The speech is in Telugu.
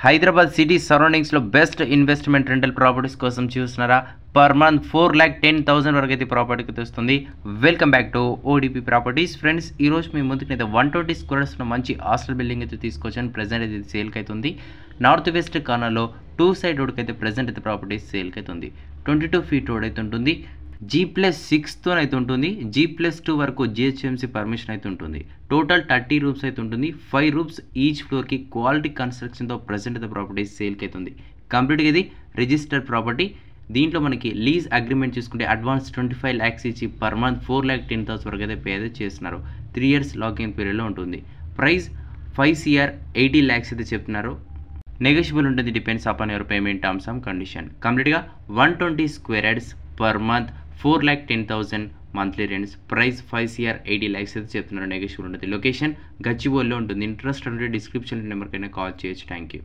హైదరాబాద్ సిటీ సరౌండింగ్స్లో బెస్ట్ ఇన్వెస్ట్మెంట్ రెంటల్ ప్రాపర్టీస్ కోసం చూస్తున్నారా? పర్ మంత్ 4,10,000 వరకు అయితే ప్రాపర్టీకి తెస్తుంది. Welcome back to ODP properties. Friends, ఈరోజు మీ ముందుకు అయితే 120 స్క్వేర్స్లో మంచి హాస్టల్ బిల్డింగ్ అయితే తీసుకొచ్చాను. ప్రెజెంట్ అయితే సేల్కి అవుతుంది. నార్త్ వెస్ట్ కార్నర్లో 2 సైడ్ రోడ్కి అయితే ప్రెజెంట్ అయితే ప్రాపర్టీస్ సేల్కి అవుతుంది. 22 ఫీట్ రోడ్ అయితే ఉంటుంది. G+6తో అయితే ఉంటుంది. G+2 వరకు GHMC పర్మిషన్ అయితే ఉంటుంది. టోటల్ 30 రూమ్స్ అయితే ఉంటుంది. 5 రూమ్స్ ఈచ్ ఫ్లోర్కి క్వాలిటీ కన్స్ట్రక్షన్తో ప్రెజెంట్ అయితే ప్రాపర్టీస్ సేల్కి అవుతుంది. కంప్లీట్గా ఇది రిజిస్టర్డ్ ప్రాపర్టీ. దీంట్లో మనకి లీజ్ అగ్రిమెంట్ చూసుకుంటే అడ్వాన్స్ 25 lakhs ఇచ్చి పర్ మంత్ 4,10,000 వరకు అయితే పే అయితే చేస్తున్నారు. 3 years లాకింగ్ పీరియడ్లో ఉంటుంది. ప్రైస్ 5 CR 80 lakhs అయితే చెప్తున్నారు. నెగోషియబుల్ ఉంటుంది, depends upon your payment terms and condition. కంప్లీట్గా 120 square yards per month 4,10,000 monthly rents. Price 5 CR 80 lakhs అయితే చెప్తున్నారు. నెగోషియబుల్ ఉంటుంది. లొకేషన్ గచ్చిబౌలిలో ఉంటుంది. ఇంట్రెస్ట్ ఉంటే డిస్క్రిప్షన్ నెంబర్కైనా కాల్ చేయొచ్చు. Thank you.